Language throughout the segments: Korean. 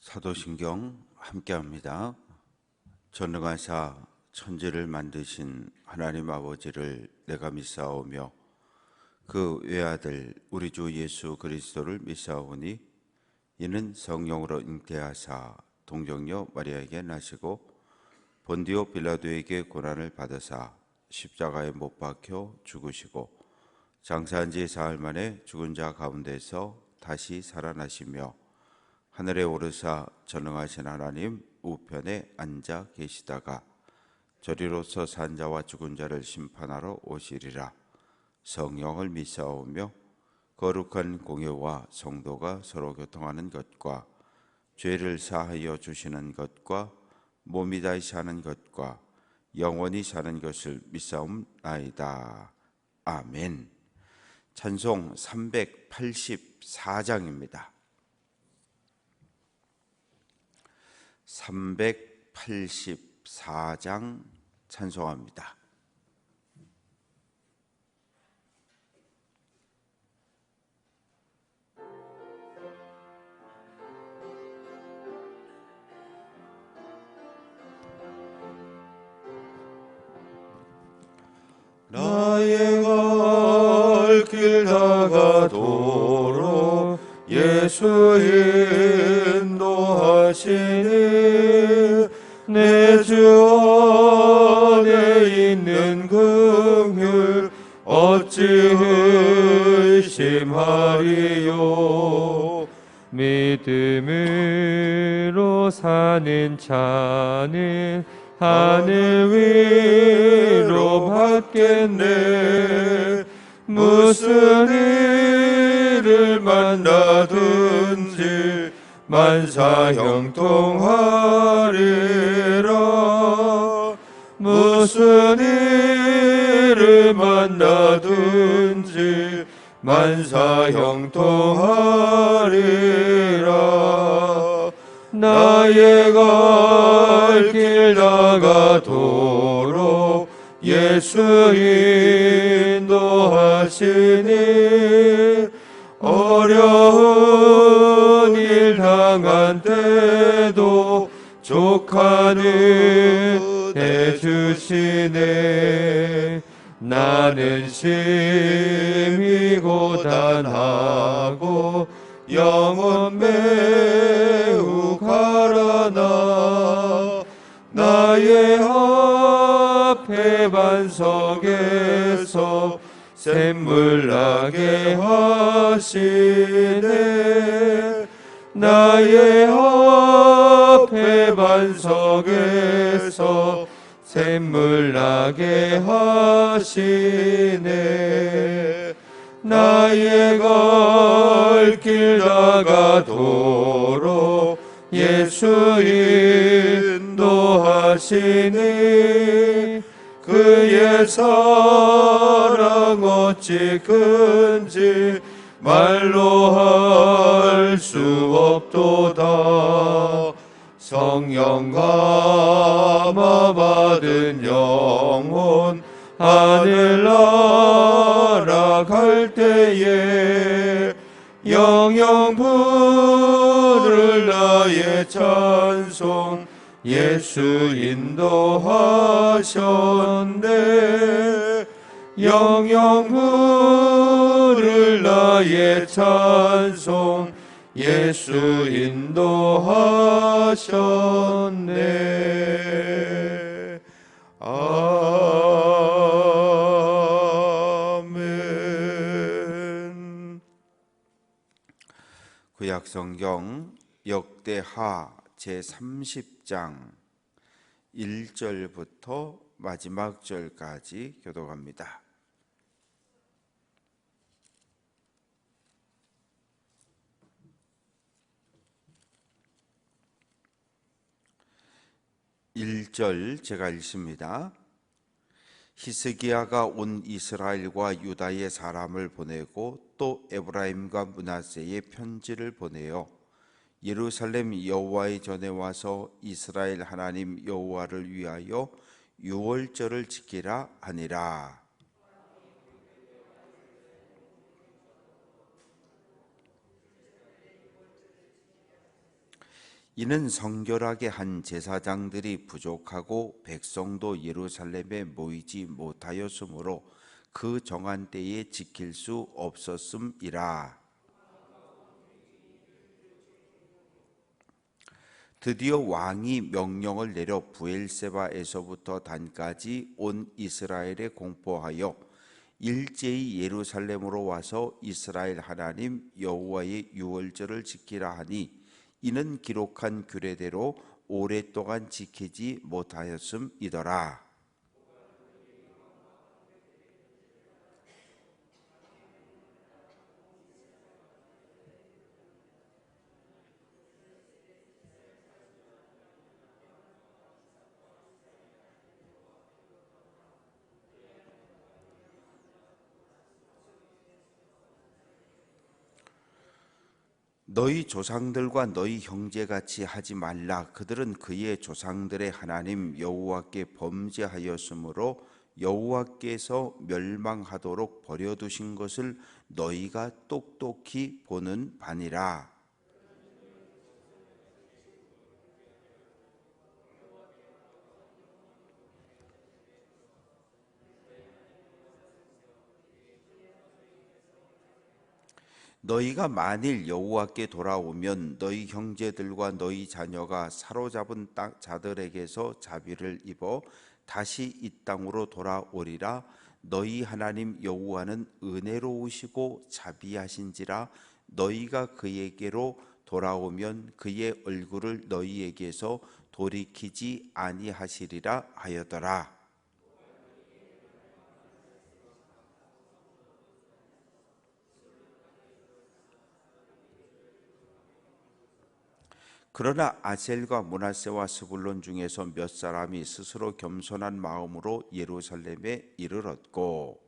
사도신경 함께합니다. 전능하사 천지를 만드신 하나님 아버지를 내가 믿사오며 그 외아들 우리 주 예수 그리스도를 믿사오니 이는 성령으로 잉태하사 동정녀 마리아에게 나시고 본디오 빌라도에게 고난을 받으사 십자가에 못 박혀 죽으시고 장사한 지 사흘 만에 죽은 자 가운데서 다시 살아나시며 하늘에 오르사 전능하신 하나님 우편에 앉아 계시다가 저리로서 산 자와 죽은 자를 심판하러 오시리라. 성령을 믿사오며 거룩한 공예와 성도가 서로 교통하는 것과 죄를 사하여 주시는 것과 몸이 다시 사는 것과 영원히 사는 것을 믿사옵나이다. 아멘. 찬송 384장입니다. 384장 찬송합니다. 나의 갈 길 다가도록 예수 인도하시니 내 주 안에 있는 긍휼 어찌 의심하리요. 믿음으로 사는 자는 하늘 위로 받겠네. 무슨 일을 만나든지 만사형통하리라. 무슨 일을 만나든지 만사형통하리라. 나의 갈 길 다가도록 예수 인도하시니 어려운 일 당한 때도 족한 은혜 주시네. 나는 심히 고단하고 영혼 매우 가라나 나의 앞에 반석에서 샘물 나게 하시네. 나의 앞에 반석에서 샘물 나게 하시네. 나의 갈 길 다가도록 예수 인도하시니 그의 사랑 어찌 큰지 말로 할 수 없도다. 성령 감화 받은 영혼 하늘 날아갈 때에 영영 부를 나의 찬송 예수 인도하셨네. 영영 부를 나의 찬송 예수 인도하셨네. 아멘. 구약성경 역대하 제30장 1절부터 마지막 절까지 교독합니다. (1절) 제가 읽습니다. 히스기야가 온 이스라엘과 유다의 사람을 보내고 또 에브라임과 므낫세의 편지를 보내어 예루살렘 여호와의 전에 와서 이스라엘 하나님 여호와를 위하여 유월절을 지키라 하니라. 이는 성결하게 한 제사장들이 부족하고 백성도 예루살렘에 모이지 못하였으므로 그 정한 때에 지킬 수 없었음이라. 드디어 왕이 명령을 내려 브엘세바에서부터 단까지 온 이스라엘에 공포하여 일제히 예루살렘으로 와서 이스라엘 하나님 여호와의 유월절을 지키라 하니 이는 기록한 규례대로 오랫동안 지키지 못하였음이더라. 너희 조상들과 너희 형제같이 하지 말라. 그들은 그의 조상들의 하나님 여호와께 범죄하였으므로 여호와께서 멸망하도록 버려두신 것을 너희가 똑똑히 보는 바니라. 너희가 만일 여호와께 돌아오면 너희 형제들과 너희 자녀가 사로잡은 자들에게서 자비를 입어 다시 이 땅으로 돌아오리라. 너희 하나님 여호와는 은혜로우시고 자비하신지라. 너희가 그에게로 돌아오면 그의 얼굴을 너희에게서 돌이키지 아니하시리라 하였더라. 그러나 아셀과 므낫세와 스불론 중에서 몇 사람이 스스로 겸손한 마음으로 예루살렘에 이르렀고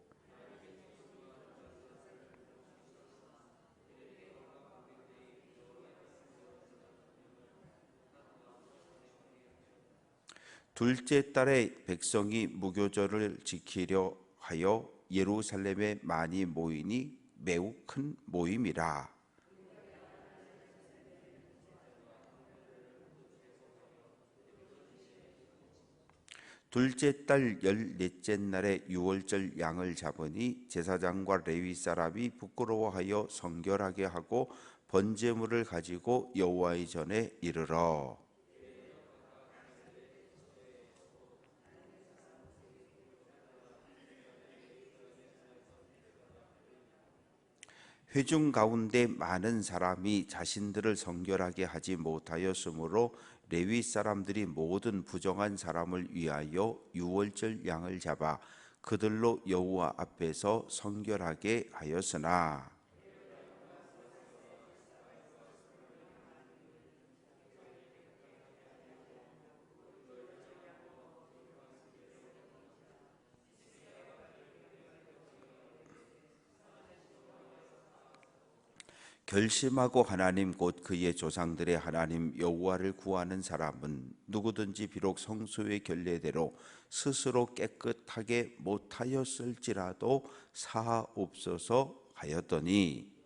둘째 달에 백성이 무교절을 지키려 하여 예루살렘에 많이 모이니 매우 큰 모임이라. 둘째 달 14째 날에 유월절 양을 잡으니 제사장과 레위 사람이 부끄러워하여 성결하게 하고 번제물을 가지고 여호와의 전에 이르러 회중 가운데 많은 사람이 자신들을 성결하게 하지 못하였으므로 레위 사람들이 모든 부정한 사람을 위하여 유월절 양을 잡아 그들로 여호와 앞에서 성결하게 하였으나 결심하고 하나님 곧 그의 조상들의 하나님 여호와를 구하는 사람은 누구든지 비록 성소의 결례대로 스스로 깨끗하게 못하였을지라도 사하옵소서 하였더니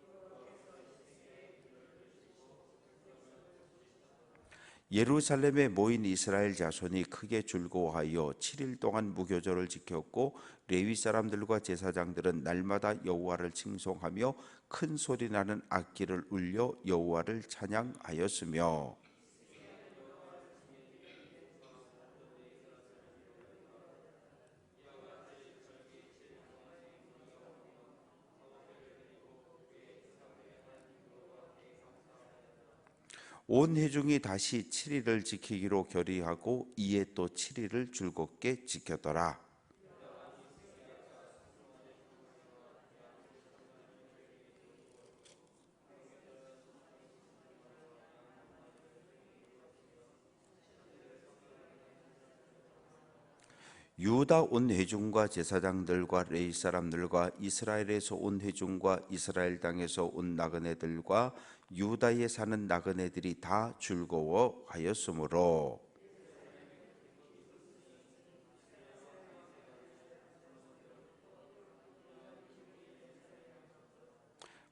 예루살렘에 모인 이스라엘 자손이 크게 즐거워하여 7일 동안 무교절을 지켰고 레위 사람들과 제사장들은 날마다 여호와를 칭송하며 큰 소리 나는 악기를 울려 여호와를 찬양하였으며 온 회중이 다시 7일을 지키기로 결의하고 이에 또 7일을 즐겁게 지켰더라. 유다 온 회중과 제사장들과 레위 사람들과 이스라엘에서 온 회중과 이스라엘 땅에서 온 나그네들과 유다에 사는 나그네들이 다 즐거워하였으므로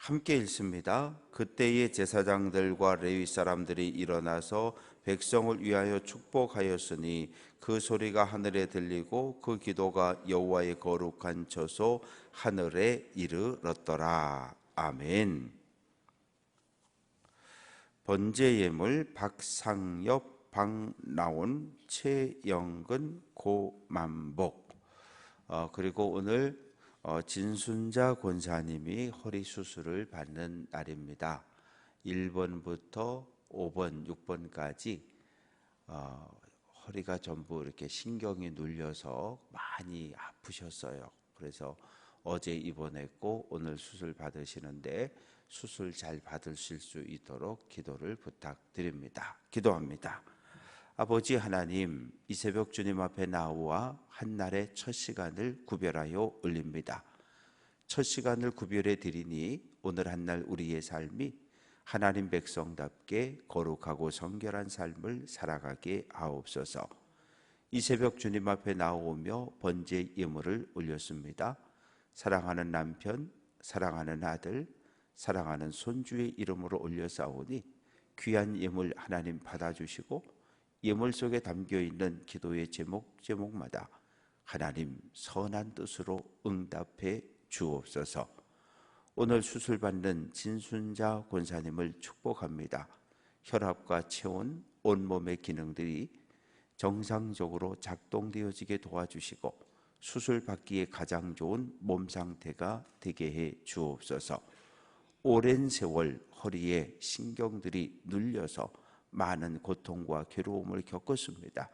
함께 읽습니다. 그때의 제사장들과 레위 사람들이 일어나서 백성을 위하여 축복하였으니 그 소리가 하늘에 들리고 그 기도가 여호와의 거룩한 처소 하늘에 이르렀더라. 아멘. 번제 예물 박상엽, 박나온, 최영근, 고만복. 그리고 오늘 진순자 권사님이 허리 수술을 받는 날입니다. 1번부터 5번, 6번까지 허리가 전부 이렇게 신경이 눌려서 많이 아프셨어요. 그래서 어제 입원했고 오늘 수술 받으시는데 수술 잘 받으실 수 있도록 기도를 부탁드립니다. 기도합니다. 아버지 하나님, 이 새벽 주님 앞에 나와 한날의 첫 시간을 구별하여 올립니다. 첫 시간을 구별해 드리니 오늘 한날 우리의 삶이 하나님 백성답게 거룩하고 성결한 삶을 살아가게 하옵소서. 이 새벽 주님 앞에 나오며 번제 예물을 올렸습니다. 사랑하는 남편, 사랑하는 아들, 사랑하는 손주의 이름으로 올려싸우니 귀한 예물 하나님 받아주시고 예물 속에 담겨있는 기도의 제목마다 하나님 선한 뜻으로 응답해 주옵소서. 오늘 수술받는 진순자 권사님을 축복합니다. 혈압과 체온, 온몸의 기능들이 정상적으로 작동되어지게 도와주시고 수술받기에 가장 좋은 몸 상태가 되게 해 주옵소서. 오랜 세월 허리에 신경들이 눌려서 많은 고통과 괴로움을 겪었습니다.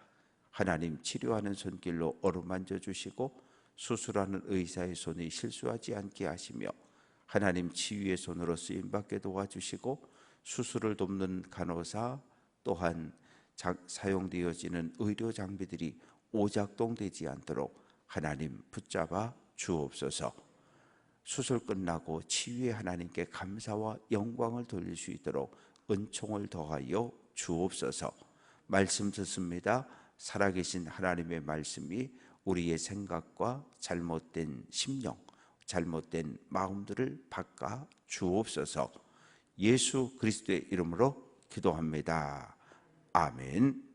하나님 치료하는 손길로 어루만져 주시고 수술하는 의사의 손이 실수하지 않게 하시며 하나님 치유의 손으로 쓰임받게 도와주시고 수술을 돕는 간호사 또한 사용되어지는 의료 장비들이 오작동되지 않도록 하나님 붙잡아 주옵소서. 수술 끝나고 치유의 하나님께 감사와 영광을 돌릴 수 있도록 은총을 더하여 주옵소서. 말씀 듣습니다. 살아계신 하나님의 말씀이 우리의 생각과 잘못된 심령, 잘못된 마음들을 바꿔 주옵소서. 예수 그리스도의 이름으로 기도합니다. 아멘.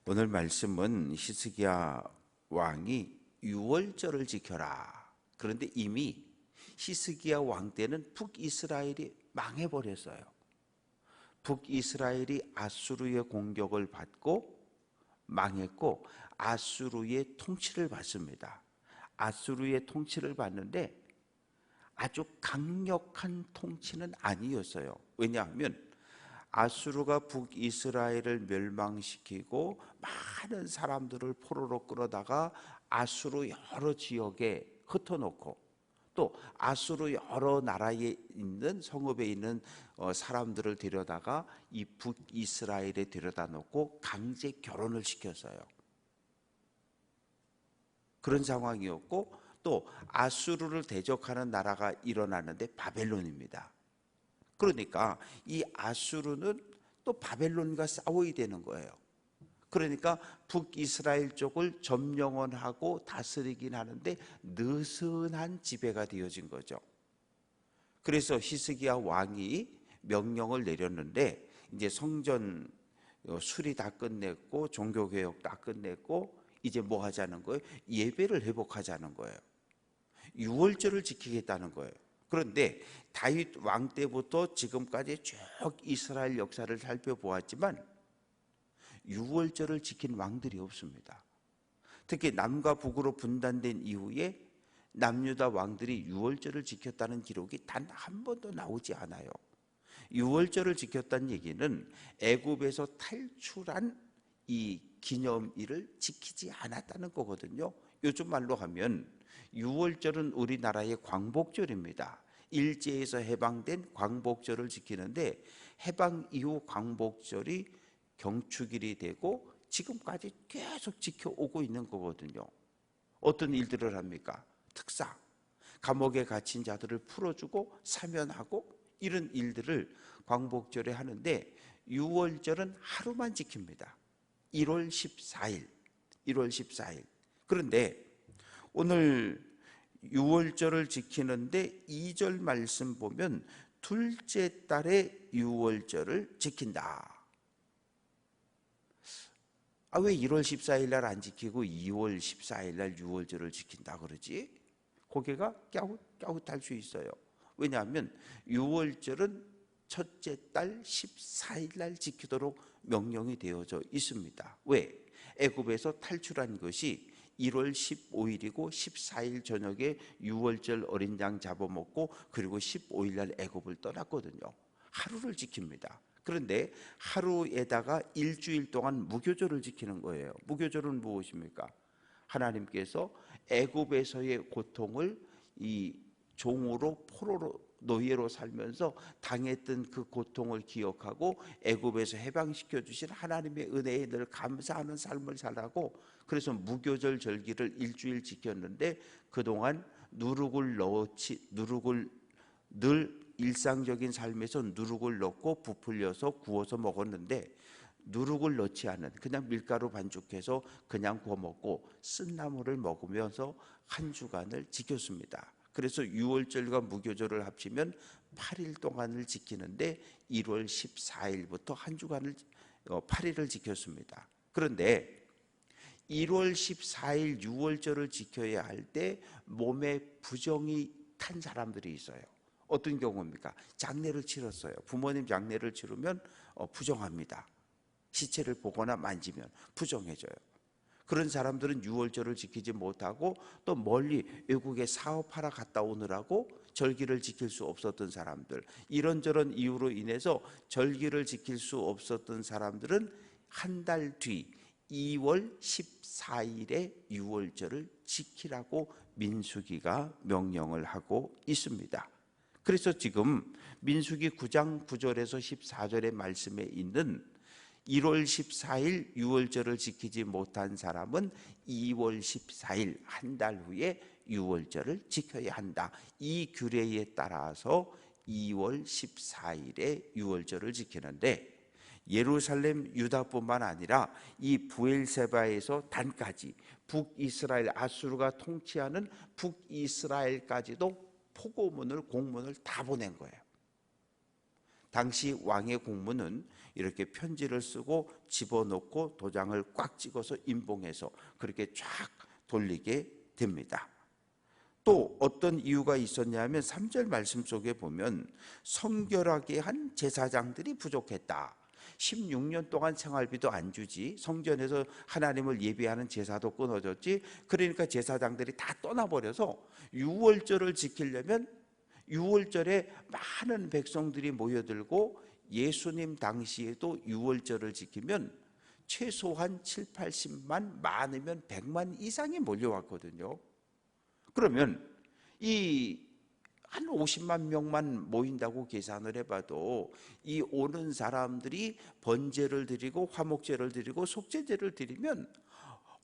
오늘 말씀은 히스기야 왕이 유월절을 지켜라. 그런데 이미 히스기야 왕 때는 북이스라엘이 망해버렸어요. 북이스라엘이 아수르의 공격을 받고 망했고 아수르의 통치를 받습니다. 아수르의 통치를 받는데 아주 강력한 통치는 아니었어요. 왜냐하면 아수르가 북이스라엘을 멸망시키고 많은 사람들을 포로로 끌어다가 아수르 여러 지역에 흩어놓고 또 아수르 여러 나라에 있는 성읍에 있는 사람들을 데려다가 이 북이스라엘에 데려다 놓고 강제 결혼을 시켰어요. 그런 상황이었고 또 아수르를 대적하는 나라가 일어났는데 바벨론입니다. 그러니까 이 아수르는 또 바벨론과 싸워야 되는 거예요. 그러니까 북이스라엘 쪽을 점령을 하고 다스리긴 하는데 느슨한 지배가 되어진 거죠. 그래서 히스기야 왕이 명령을 내렸는데 이제 성전 수리 다 끝냈고 종교개혁 다 끝냈고 이제 뭐 하자는 거예요? 예배를 회복하자는 거예요. 유월절을 지키겠다는 거예요. 그런데 다윗 왕 때부터 지금까지 쭉 이스라엘 역사를 살펴보았지만 유월절을 지킨 왕들이 없습니다. 특히 남과 북으로 분단된 이후에 남유다 왕들이 유월절을 지켰다는 기록이 단 한 번도 나오지 않아요. 유월절을 지켰다는 얘기는 애굽에서 탈출한 이 기념일을 지키지 않았다는 거거든요. 요즘 말로 하면 유월절은 우리나라의 광복절입니다. 일제에서 해방된 광복절을 지키는데 해방 이후 광복절이 경축일이 되고 지금까지 계속 지켜오고 있는 거거든요. 어떤 일들을 합니까? 특사, 감옥에 갇힌 자들을 풀어주고 사면하고 이런 일들을 광복절에 하는데 6월절은 하루만 지킵니다. 1월 14일. 그런데 오늘 유월절을 지키는데 2절 말씀 보면 둘째 달에 유월절을 지킨다. 왜 1월 14일 날 안 지키고 2월 14일 날 유월절을 지킨다 그러지? 고개가 갸웃갸웃할 수 있어요. 왜냐하면 유월절은 첫째 달 14일 날 지키도록 명령이 되어져 있습니다. 왜? 애굽에서 탈출한 것이 1월 15일이고 14일 저녁에 유월절 어린 양 잡아먹고 그리고 15일 날 애굽을 떠났거든요. 하루를 지킵니다. 그런데 하루에다가 일주일 동안 무교절을 지키는 거예요. 무교절은 무엇입니까? 하나님께서 애굽에서의 고통을 이 종으로 포로로 노예로 살면서 당했던 그 고통을 기억하고 애굽에서 해방시켜 주신 하나님의 은혜에 늘 감사하는 삶을 살라고, 그래서 무교절 절기를 일주일 지켰는데 그동안 누룩을 늘 일상적인 삶에서 누룩을 넣고 부풀려서 구워서 먹었는데 누룩을 넣지 않은 그냥 밀가루 반죽해서 그냥 구워 먹고 쓴나물을 먹으면서 한 주간을 지켰습니다. 그래서 유월절과 무교절을 합치면 8일 동안을 지키는데 1월 14일부터 한 주간을 8일을 지켰습니다. 그런데 1월 14일 유월절을 지켜야 할 때 몸에 부정이 탄 사람들이 있어요. 어떤 경우입니까? 장례를 치렀어요. 부모님 장례를 치르면 부정합니다. 시체를 보거나 만지면 부정해져요. 그런 사람들은 유월절을 지키지 못하고 또 멀리 외국에 사업하러 갔다 오느라고 절기를 지킬 수 없었던 사람들, 이런저런 이유로 인해서 절기를 지킬 수 없었던 사람들은 한 달 뒤 2월 14일에 유월절을 지키라고 민수기가 명령을 하고 있습니다. 그래서 지금 민수기 9장 9절에서 14절의 말씀에 있는 1월 14일 유월절을 지키지 못한 사람은 2월 14일 한 달 후에 유월절을 지켜야 한다. 이 규례에 따라서 2월 14일에 유월절을 지키는데 예루살렘 유다뿐만 아니라 이 부엘세바에서 단까지 북이스라엘, 아수르가 통치하는 북이스라엘까지도 포고문을, 공문을 다 보낸 거예요. 당시 왕의 공문은 이렇게 편지를 쓰고 집어넣고 도장을 꽉 찍어서 인봉해서 그렇게 쫙 돌리게 됩니다. 또 어떤 이유가 있었냐면 3절 말씀 속에 보면 성결하게 한 제사장들이 부족했다. 16년 동안 생활비도 안 주지, 성전에서 하나님을 예배하는 제사도 끊어졌지. 그러니까 제사장들이 다 떠나버려서 유월절을 지키려면 유월절에 많은 백성들이 모여들고 예수님 당시에도 유월절을 지키면 최소한 7, 80만, 많으면 100만 이상이 몰려왔거든요. 그러면 이 한 50만 명만 모인다고 계산을 해봐도 이 오는 사람들이 번제를 드리고 화목제를 드리고 속죄제를 드리면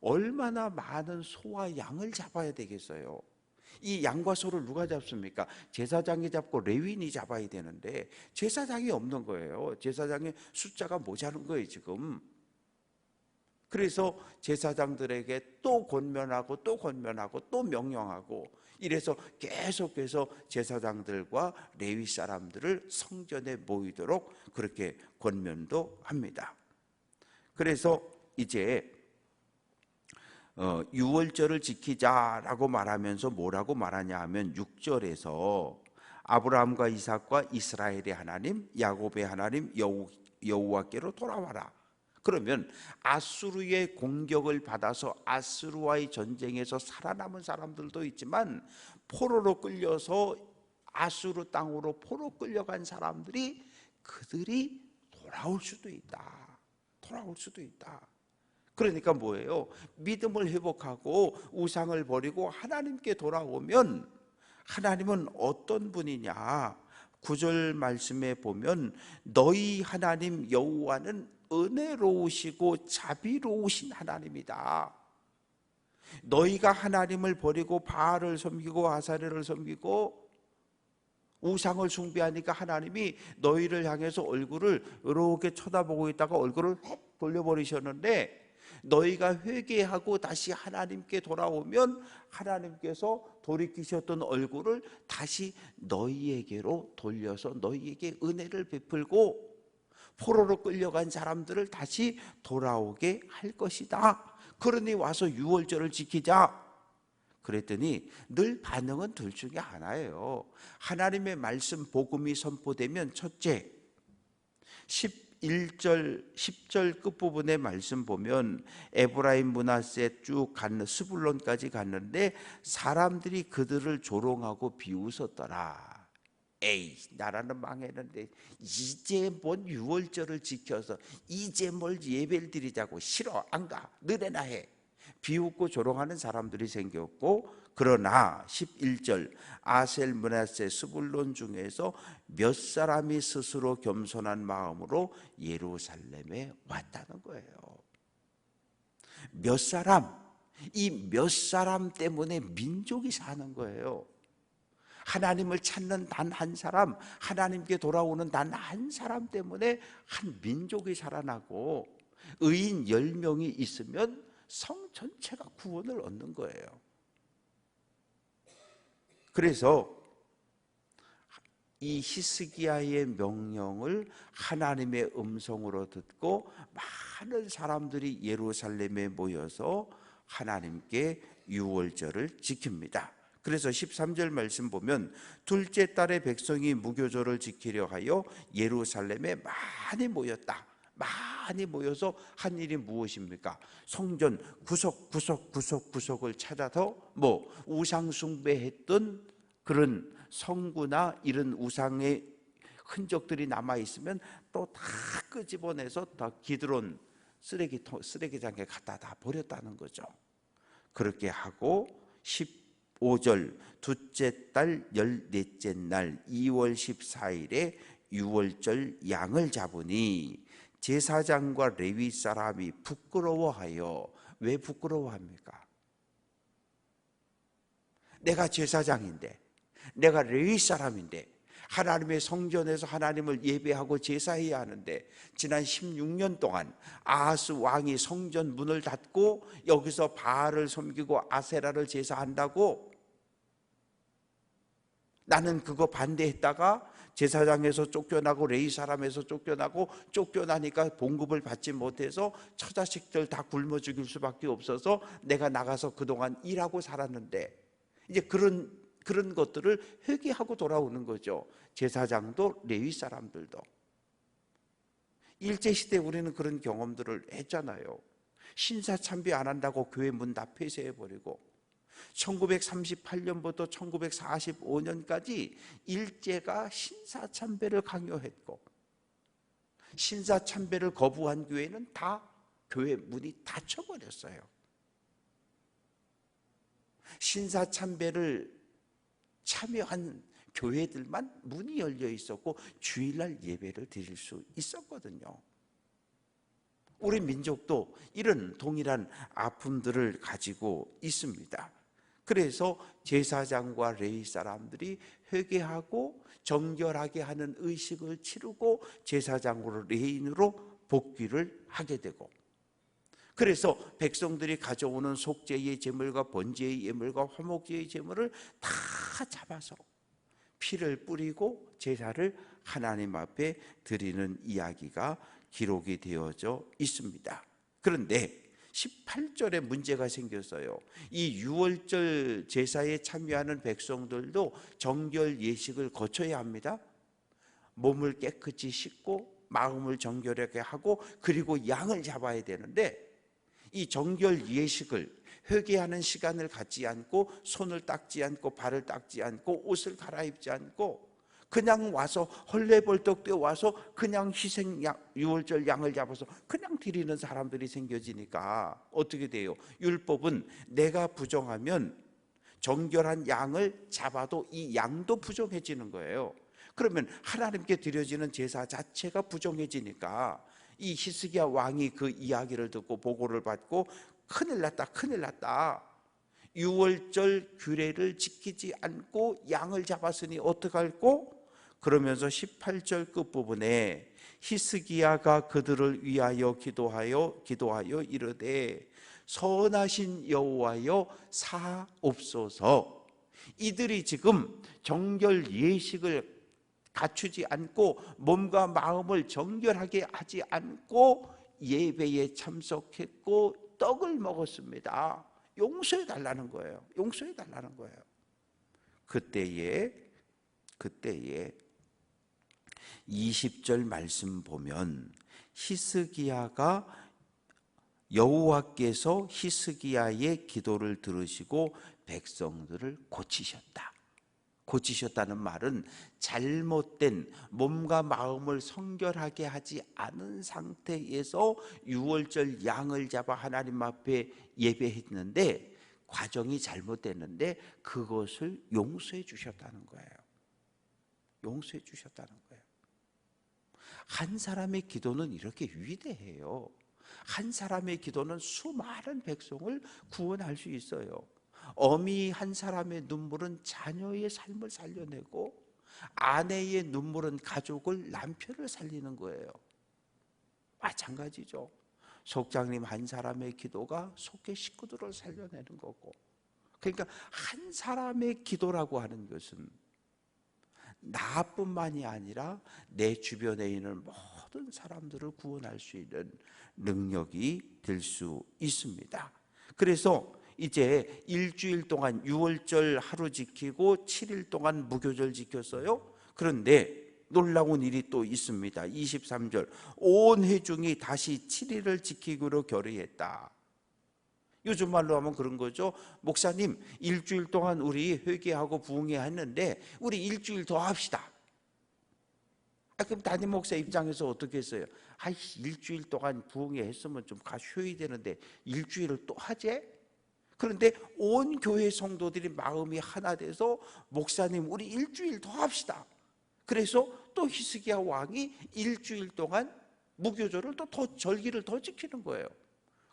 얼마나 많은 소와 양을 잡아야 되겠어요. 이 양과 소를 누가 잡습니까? 제사장이 잡고 레위인이 잡아야 되는데 제사장이 없는 거예요. 제사장의 숫자가 모자란 거예요 지금. 그래서 제사장들에게 또 권면하고 또 권면하고 또 명령하고 이래서 계속해서 제사장들과 레위 사람들을 성전에 모이도록 그렇게 권면도 합니다. 그래서 이제 유월절을 지키자라고 말하면서 뭐라고 말하냐 하면 6절에서 아브라함과 이삭과 이스라엘의 하나님, 야곱의 하나님 여호와께로 돌아와라. 그러면 아수르의 공격을 받아서 아수르와의 전쟁에서 살아남은 사람들도 있지만 포로로 끌려서 아수르 땅으로 포로 끌려간 사람들이 그들이 돌아올 수도 있다. 돌아올 수도 있다. 그러니까 뭐예요? 믿음을 회복하고 우상을 버리고 하나님께 돌아오면 하나님은 어떤 분이냐? 9절 말씀에 보면 너희 하나님 여호와는 은혜로우시고 자비로우신 하나님이다. 너희가 하나님을 버리고 바알을 섬기고 아사레를 섬기고 우상을 숭배하니까 하나님이 너희를 향해서 얼굴을 이렇게 쳐다보고 있다가 얼굴을 휙 돌려버리셨는데 너희가 회개하고 다시 하나님께 돌아오면 하나님께서 돌이키셨던 얼굴을 다시 너희에게로 돌려서 너희에게 은혜를 베풀고 포로로 끌려간 사람들을 다시 돌아오게 할 것이다. 그러니 와서 유월절을 지키자. 그랬더니 늘 반응은 둘 중에 하나예요. 하나님의 말씀 복음이 선포되면 첫째, 11절 10절 끝부분의 말씀 보면 에브라임 므낫세 쭉 갔는 스불론까지 갔는데 사람들이 그들을 조롱하고 비웃었더라. 에이, 나라는 망했는데 이제 뭔 유월절을 지켜서 이제 뭘 예배를 드리자고, 싫어, 안 가, 너네나 해. 비웃고 조롱하는 사람들이 생겼고, 그러나 11절 아셀 므낫세 스불론 중에서 몇 사람이 스스로 겸손한 마음으로 예루살렘에 왔다는 거예요. 몇 사람, 이 몇 사람 때문에 민족이 사는 거예요. 하나님을 찾는 단 한 사람, 하나님께 돌아오는 단 한 사람 때문에 한 민족이 살아나고, 의인 10명이 있으면 성 전체가 구원을 얻는 거예요. 그래서 이 히스기야의 명령을 하나님의 음성으로 듣고 많은 사람들이 예루살렘에 모여서 하나님께 유월절을 지킵니다. 그래서 13절 말씀 보면 둘째 달에 백성이 무교절을 지키려 하여 예루살렘에 많이 모였다. 많이 모여서 한 일이 무엇입니까? 성전 구석구석을 찾아서 우상 숭배했던 그런 성구나 이런 우상의 흔적들이 남아 있으면 또 다 끄집어내서 다 기드론 쓰레기장에 갖다 다 버렸다는 거죠. 그렇게 하고 15절 둘째 달 14째 날 2월 14일에 유월절 양을 잡으니 제사장과 레위 사람이 부끄러워하여. 왜 부끄러워합니까? 내가 제사장인데, 내가 레위 사람인데, 하나님의 성전에서 하나님을 예배하고 제사해야 하는데, 지난 16년 동안 아하스 왕이 성전 문을 닫고 여기서 바알을 섬기고 아세라를 제사한다고, 나는 그거 반대했다가 제사장에서 쫓겨나고 레위 사람에서 쫓겨나니까 봉급을 받지 못해서 처자식들 다 굶어 죽일 수밖에 없어서 내가 나가서 그동안 일하고 살았는데, 이제 그런 것들을 회개하고 돌아오는 거죠. 제사장도 레위 사람들도. 일제시대 우리는 그런 경험들을 했잖아요. 신사 참배 안 한다고 교회 문 다 폐쇄해버리고, 1938년부터 1945년까지 일제가 신사참배를 강요했고, 신사참배를 거부한 교회는 다 교회 문이 닫혀버렸어요. 신사참배를 참여한 교회들만 문이 열려 있었고 주일날 예배를 드릴 수 있었거든요. 우리 민족도 이런 동일한 아픔들을 가지고 있습니다. 그래서 제사장과 레위 사람들이 회개하고 정결하게 하는 의식을 치르고 제사장으로 레인으로 복귀를 하게 되고, 그래서 백성들이 가져오는 속죄의 제물과 번제의 예물과 화목제의 제물을 다 잡아서 피를 뿌리고 제사를 하나님 앞에 드리는 이야기가 기록이 되어져 있습니다. 그런데 18절에 문제가 생겼어요. 이 유월절 제사에 참여하는 백성들도 정결 예식을 거쳐야 합니다. 몸을 깨끗이 씻고 마음을 정결하게 하고 그리고 양을 잡아야 되는데, 이 정결 예식을 회개하는 시간을 갖지 않고 손을 닦지 않고 발을 닦지 않고 옷을 갈아입지 않고 그냥 와서 헐레벌떡 뛰어와서 그냥 유월절 양을 잡아서 그냥 드리는 사람들이 생겨지니까 어떻게 돼요? 율법은 내가 부정하면 정결한 양을 잡아도 이 양도 부정해지는 거예요. 그러면 하나님께 드려지는 제사 자체가 부정해지니까 이 히스기야 왕이 그 이야기를 듣고 보고를 받고 큰일 났다. 유월절 규례를 지키지 않고 양을 잡았으니 어떡할꼬? 그러면서 18절 끝부분에 히스기야가 그들을 위하여 기도하여 이르되 선하신 여호와여 사옵소서. 이들이 지금 정결 예식을 갖추지 않고 몸과 마음을 정결하게 하지 않고 예배에 참석했고 떡을 먹었습니다. 용서해 달라는 거예요. 용서해 달라는 거예요. 그때에 20절 말씀 보면 히스기야가 여호와께서 히스기야의 기도를 들으시고 백성들을 고치셨다. 고치셨다는 말은 잘못된 몸과 마음을 성결하게 하지 않은 상태에서 유월절 양을 잡아 하나님 앞에 예배했는데 과정이 잘못됐는데 그것을 용서해 주셨다는 거예요. 용서해 주셨다는 거예요. 한 사람의 기도는 이렇게 위대해요. 한 사람의 기도는 수많은 백성을 구원할 수 있어요. 어미 한 사람의 눈물은 자녀의 삶을 살려내고 아내의 눈물은 가족을, 남편을 살리는 거예요. 마찬가지죠. 속장님 한 사람의 기도가 속의 식구들을 살려내는 거고. 그러니까 한 사람의 기도라고 하는 것은 나뿐만이 아니라 내 주변에 있는 모든 사람들을 구원할 수 있는 능력이 될 수 있습니다. 그래서 이제 일주일 동안 유월절 하루 지키고 7일 동안 무교절 지켰어요. 그런데 놀라운 일이 또 있습니다. 23절 온 회중이 다시 7일을 지키기로 결의했다. 요즘 말로 하면 그런 거죠. 목사님 일주일 동안 우리 회개하고 부흥회했는데 우리 일주일 더 합시다. 그럼 담임 목사 입장에서 어떻게 했어요? 일주일 동안 부흥회 했으면 좀 쉬어야 되는데 일주일을 또 하재? 그런데 온 교회 성도들이 마음이 하나 돼서 목사님 우리 일주일 더 합시다. 그래서 또 히스기야 왕이 일주일 동안 무교절을 또 더 절기를 더 지키는 거예요.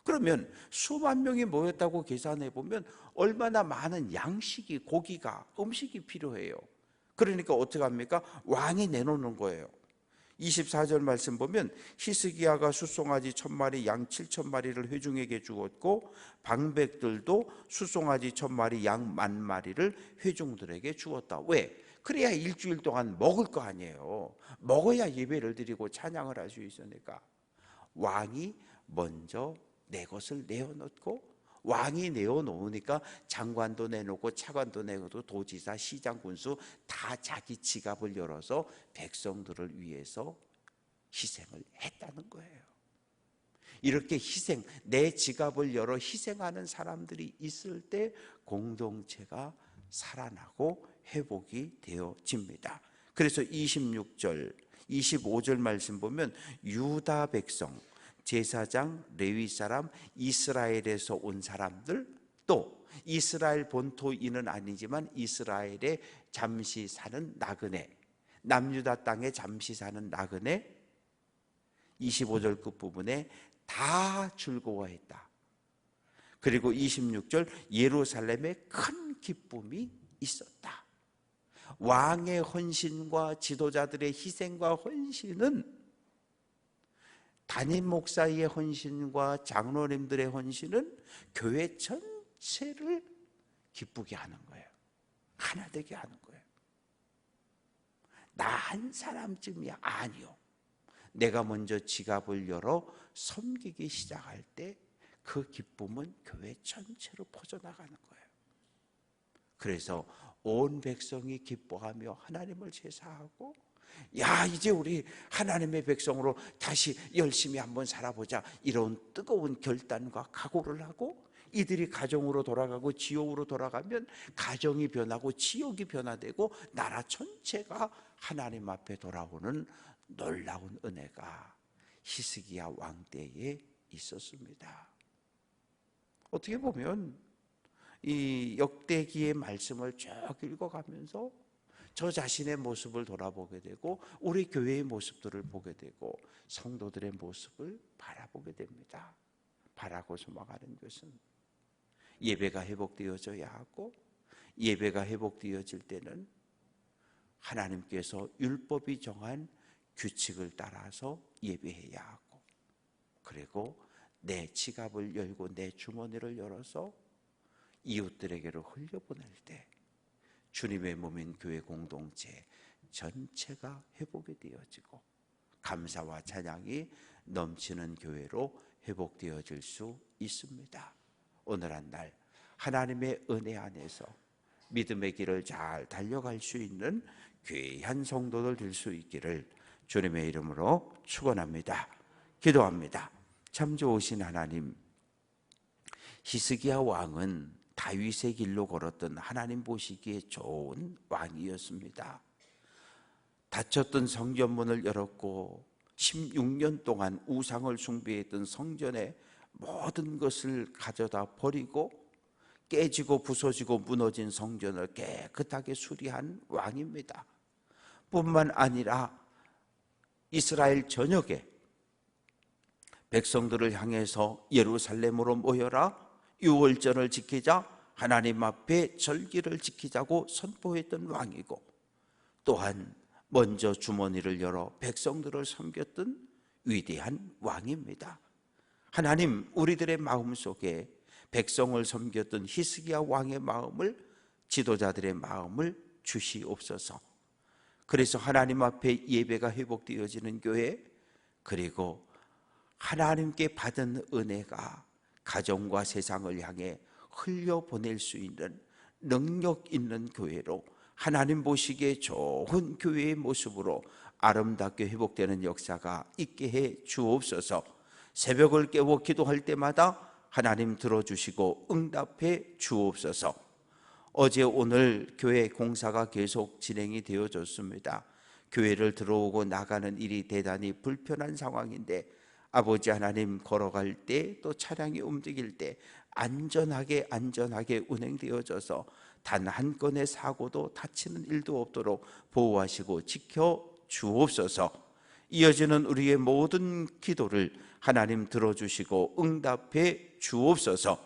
그러면 수만 명이 모였다고 계산해 보면 얼마나 많은 양식이, 고기가, 음식이 필요해요. 그러니까 어떻게 합니까? 왕이 내놓는 거예요. 24절 말씀 보면 히스기야가 숫송아지 1000마리, 양 7000마리를 회중에게 주었고 방백들도 숫송아지 1000마리, 양 10,000마리를 회중들에게 주었다. 왜? 그래야 일주일 동안 먹을 거 아니에요. 먹어야 예배를 드리고 찬양을 할 수 있으니까. 왕이 먼저 내 것을 내어놓고 왕이 내어놓으니까 장관도 내놓고 차관도 내놓고 도지사, 시장, 군수 다 자기 지갑을 열어서 백성들을 위해서 희생을 했다는 거예요. 이렇게 희생, 내 지갑을 열어 희생하는 사람들이 있을 때 공동체가 살아나고 회복이 되어집니다. 그래서 26절, 25절 말씀 보면 유다 백성, 제사장, 레위 사람, 이스라엘에서 온 사람들, 또 이스라엘 본토인은 아니지만 이스라엘에 잠시 사는 나그네, 남유다 땅에 잠시 사는 나그네, 25절 끝부분에 다 즐거워했다. 그리고 26절 예루살렘에 큰 기쁨이 있었다. 왕의 헌신과 지도자들의 희생과 헌신은 담임 목사의 헌신과 장로님들의 헌신은 교회 전체를 기쁘게 하는 거예요. 하나 되게 하는 거예요. 나 한 사람쯤이야? 아니요. 내가 먼저 지갑을 열어 섬기기 시작할 때 그 기쁨은 교회 전체로 퍼져나가는 거예요. 그래서 온 백성이 기뻐하며 하나님을 제사하고, 야, 이제 우리 하나님의 백성으로 다시 열심히 한번 살아보자, 이런 뜨거운 결단과 각오를 하고 이들이 가정으로 돌아가고 지옥으로 돌아가면 가정이 변하고 지옥이 변화되고 나라 전체가 하나님 앞에 돌아오는 놀라운 은혜가 히스기야 왕 때에 있었습니다. 어떻게 보면 이 역대기의 말씀을 쭉 읽어가면서 저 자신의 모습을 돌아보게 되고 우리 교회의 모습들을 보게 되고 성도들의 모습을 바라보게 됩니다. 바라고 소망하는 것은 예배가 회복되어져야 하고, 예배가 회복되어질 때는 하나님께서 율법이 정한 규칙을 따라서 예배해야 하고, 그리고 내 지갑을 열고 내 주머니를 열어서 이웃들에게로 흘려보낼 때 주님의 몸인 교회 공동체 전체가 회복이 되어지고 감사와 찬양이 넘치는 교회로 회복되어질 수 있습니다. 오늘 한 날 하나님의 은혜 안에서 믿음의 길을 잘 달려갈 수 있는 귀한 성도들 될 수 있기를 주님의 이름으로 축원합니다. 기도합니다. 참 좋으신 하나님, 히스기야 왕은 다윗의 길로 걸었던 하나님 보시기에 좋은 왕이었습니다. 닫혔던 성전문을 열었고 16년 동안 우상을 숭배했던 성전의 모든 것을 가져다 버리고 깨지고 부서지고 무너진 성전을 깨끗하게 수리한 왕입니다. 뿐만 아니라 이스라엘 전역에 백성들을 향해서 예루살렘으로 모여라, 유월절을 지키자, 하나님 앞에 절기를 지키자고 선포했던 왕이고, 또한 먼저 주머니를 열어 백성들을 섬겼던 위대한 왕입니다. 하나님, 우리들의 마음속에 백성을 섬겼던 히스기야 왕의 마음을, 지도자들의 마음을 주시옵소서. 그래서 하나님 앞에 예배가 회복되어지는 교회, 그리고 하나님께 받은 은혜가 가정과 세상을 향해 흘려보낼 수 있는 능력 있는 교회로, 하나님 보시기에 좋은 교회의 모습으로 아름답게 회복되는 역사가 있게 해 주옵소서. 새벽을 깨워 기도할 때마다 하나님 들어주시고 응답해 주옵소서. 어제 오늘 교회 공사가 계속 진행이 되어졌습니다. 교회를 들어오고 나가는 일이 대단히 불편한 상황인데, 아버지 하나님, 걸어갈 때 또 차량이 움직일 때 안전하게 운행되어져서 단 한 건의 사고도 다치는 일도 없도록 보호하시고 지켜 주옵소서. 이어지는 우리의 모든 기도를 하나님 들어주시고 응답해 주옵소서.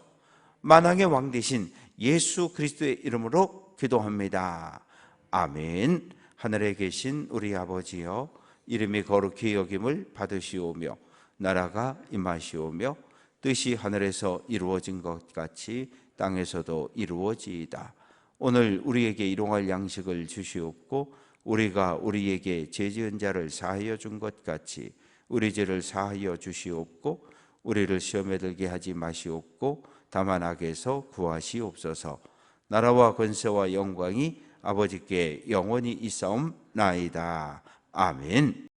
만왕의 왕 되신 예수 그리스도의 이름으로 기도합니다. 아멘. 하늘에 계신 우리 아버지여, 이름이 거룩히 여김을 받으시오며 나라가 임하시오며 뜻이 하늘에서 이루어진 것 같이 땅에서도 이루어지이다. 오늘 우리에게 일용할 양식을 주시옵고, 우리가 우리에게 죄 지은 자를 사하여 준 것 같이 우리 죄를 사하여 주시옵고, 우리를 시험에 들게 하지 마시옵고 다만 악에서 구하시옵소서. 나라와 권세와 영광이 아버지께 영원히 있사옵나이다. 아멘.